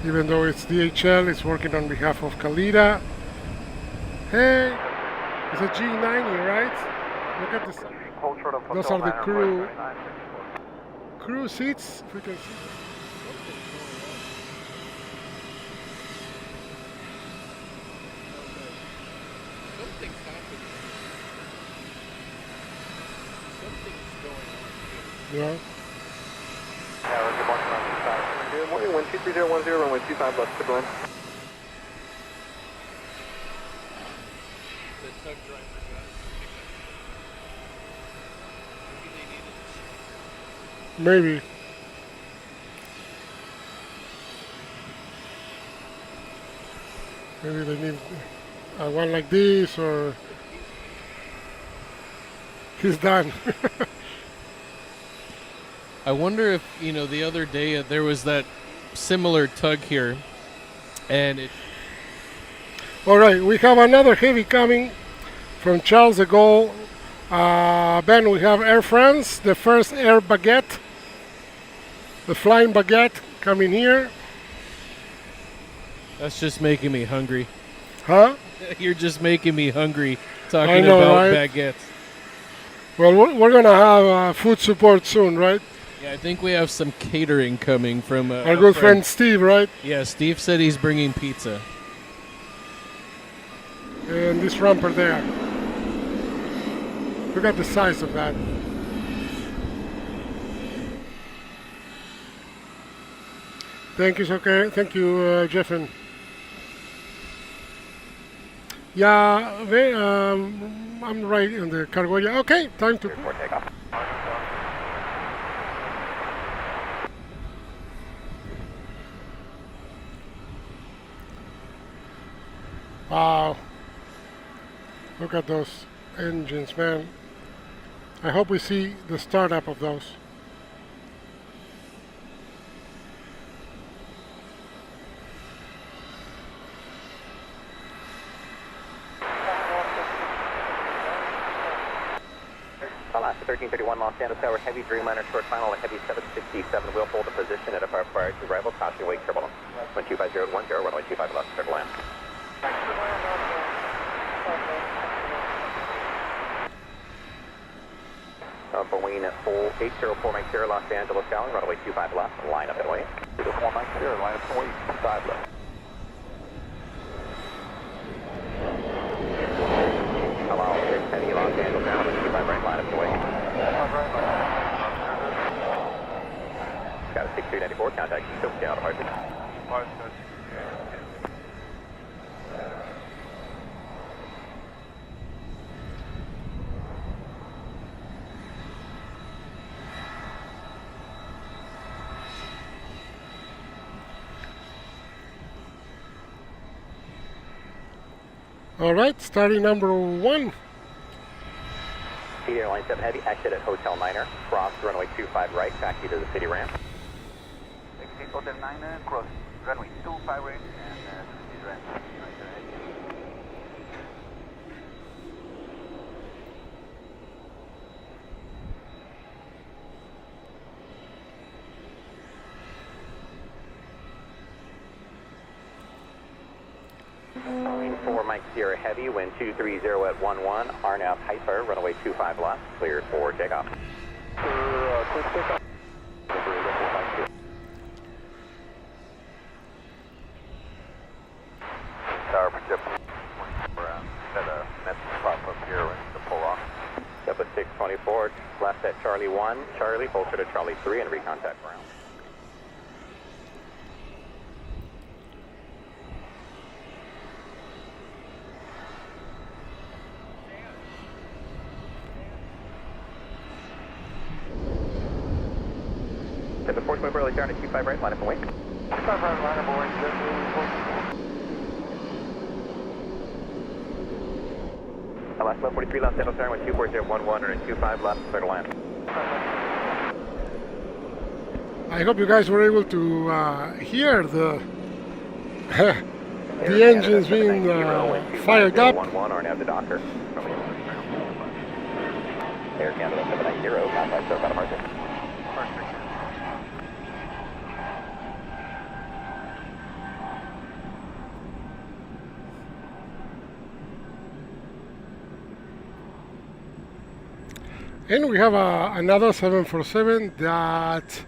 Even though it's DHL, it's working on behalf of Kalita. Hey, it's a G90, right? Look at this. Those are the crew seats. If we can see. Something's happening. Something's going on here. Yeah. Good morning, 12310, runway 25 left to Glen. The tug driver got Maybe. Maybe they need one like this, or he's done. I wonder if, the other day there was that similar tug here, and it... All right, we have another heavy coming from Charles de Gaulle. Ben, we have Air France, the first Air Baguette, the Flying Baguette coming here. That's just making me hungry. Huh? You're just making me hungry talking I know, about right? baguettes. Well, we're going to have food support soon, right? Yeah, I think we have some catering coming from our good friend Steve, right? Yeah, Steve said he's bringing pizza. And this romper there. Look at the size of that. Thank you, okay. Thank you, Jeffen. Yeah, I'm right in the cargo. Yeah, okay, time to. Takeoff. Wow. Look at those engines, man. I hope we see the startup of those. Alaska 1331 Los Angeles Tower, heavy Dreamliner short final, a heavy 767 will hold a position at a prior to arrival, caution wake turbulence. 1250 at 10, runway 25 left, clear to land. Boeing at full 804 Mike 0 Los Angeles Tower, runway 25 left, line up and wait. 204 Mike 0, line up and wait, 5 left. Allow 6 heavy Los Angeles Tower, 25 right, line up and wait. Got a 6394, contact Silk Down to Marcy. All right, starting number 1. City Airline 7 Heavy, exit at Hotel Niner, cross runway 25 right, taxi to the city ramp. Exit Hotel Niner, cross runway 25 right, and city ramp. Boeing 4 Mike Sierra Heavy, wind 230 at 11, RNAV Hyper, runway 25 left, cleared for takeoff. Quick takeoff. Tower projector. Had a message pop up here to pull off. Up at 624, left at Charlie 1, Charlie, closer to Charlie 3, and recontact ground. At the Fort Square Burley, turn at 25 right, line up and wait. 25 right, line up and wait. Alaska 43 left, Seattle turn with 24011 and 25 left, clear to land. I hope you guys were able to hear the the engines being fired up. 11 or nav to Docker. Air Canada 790, contact South Santa Martha. And we have another 747 that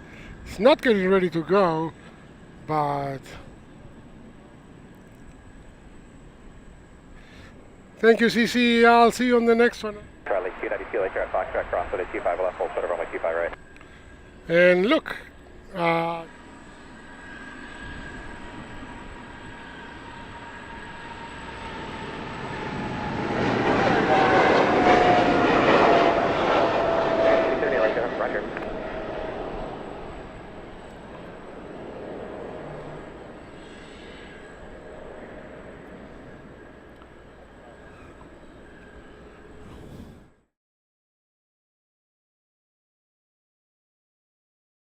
is not getting ready to go, but thank you, CC. I'll see you on the next one. Charlie 292 later at Foxtrot, cross with a 25 left, full short of runway 25 right. And look,